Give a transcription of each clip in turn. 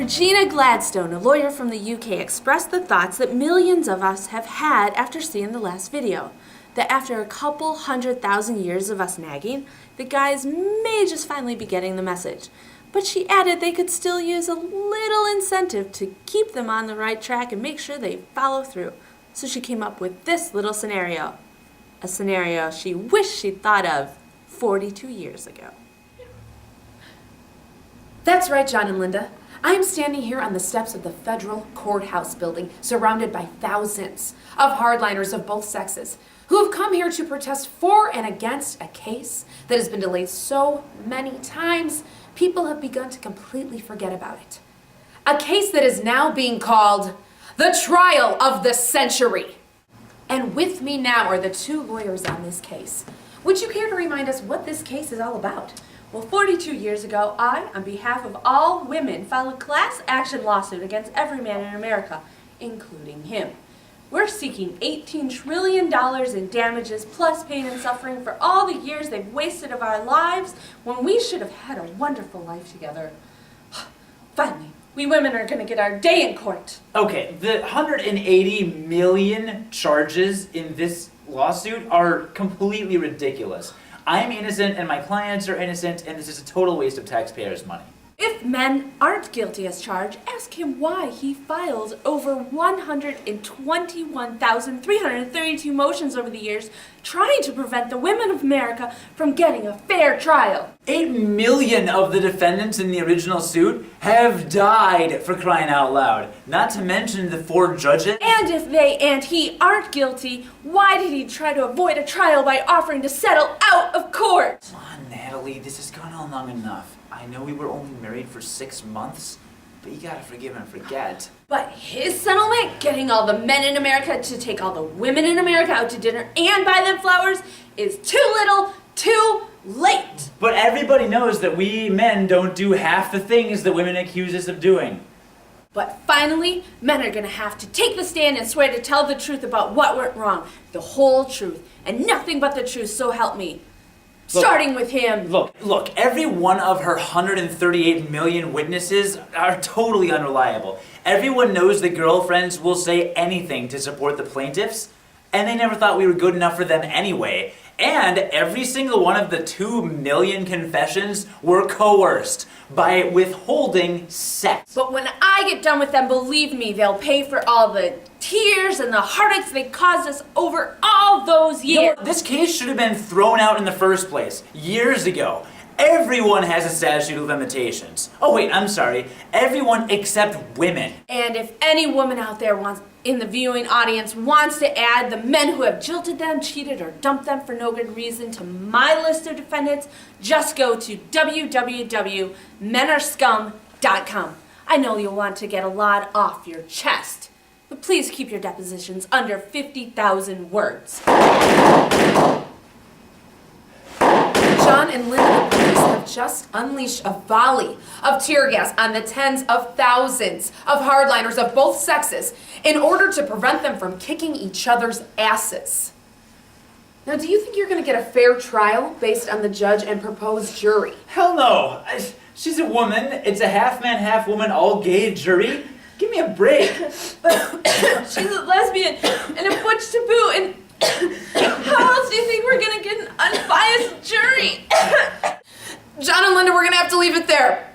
Regina Gladstone, a lawyer from the UK, expressed the thoughts that millions of us have had after seeing the last video. That after a couple 100,000 years of us nagging, the guys may just finally be getting the message. But she added they could still use a little incentive to keep them on the right track and make sure they follow through. So she came up with this little scenario. A scenario she wished she'd thought of 42 years ago. That's right, John and Linda. I am standing here on the steps of the federal courthouse building, surrounded by thousands of hardliners of both sexes who have come here to protest for and against a case that has been delayed so many times, people have begun to completely forget about it. A case that is now being called the trial of the century. And with me now are the two lawyers on this case. Would you care to remind us what this case is all about? Well, 42 years ago, I, on behalf of all women, filed a class action lawsuit against every man in America, including him. We're seeking $18 trillion in damages, plus pain and suffering for all the years they've wasted of our lives when we should have had a wonderful life together. Finally, we women are going to get our day in court. Okay, the 180 million charges in this lawsuit are completely ridiculous. I'm innocent and my clients are innocent, and this is a total waste of taxpayers' money. If men aren't guilty as charged, ask him why he filed over 121,332 motions over the years trying to prevent the women of America from getting a fair trial. 8 million of the defendants in the original suit have died, for crying out loud. Not to mention the 4 judges. And if they and he aren't guilty, why did he try to avoid a trial by offering to settle out of court? Come on, Natalie, this has gone on long enough. I know we were only married for 6 months, but you gotta forgive and forget. But his settlement, getting all the men in America to take all the women in America out to dinner and buy them flowers, is too little, too late. But everybody knows that we men don't do half the things that women accuse us of doing. But finally, men are gonna have to take the stand and swear to tell the truth about what went wrong. The whole truth, and nothing but the truth, so help me. Starting with him. Look, every one of her 138 million witnesses are totally unreliable. Everyone knows that girlfriends will say anything to support the plaintiffs, and they never thought we were good enough for them anyway. And every single one of the 2 million confessions were coerced by withholding sex. But when I get done with them, believe me, they'll pay for all the tears and the heartaches they caused us over all those years. You know, this case should have been thrown out in the first place, years ago. Everyone has a statute of limitations. Oh wait, I'm sorry. Everyone except women. And if any woman out there in the viewing audience wants to add the men who have jilted them, cheated, or dumped them for no good reason to my list of defendants, just go to www.menarescum.com. I know you'll want to get a lot off your chest, but please keep your depositions under 50,000 words. John and Linda, the police have just unleashed a volley of tear gas on the tens of thousands of hardliners of both sexes in order to prevent them from kicking each other's asses. Now, do you think you're going to get a fair trial based on the judge and proposed jury? Hell no. She's a woman. It's a half man, half woman, all gay jury. Give me a break. But she's a lesbian and a butch to boot, and how else do you think we're going to get an unbiased jury? John and Linda, we're going to have to leave it there.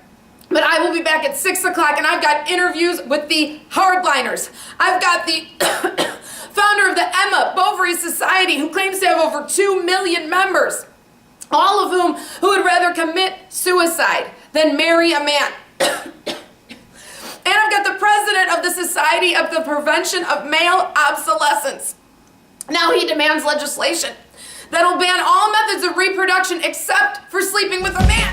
But I will be back at 6 o'clock, and I've got interviews with the hardliners. I've got the founder of the Emma Bovary Society, who claims to have over 2 million members, all of whom who would rather commit suicide than marry a man. And I've got the president of the Society of the Prevention of Male Obsolescence. Now he demands legislation that'll ban all methods of reproduction except for sleeping with a man.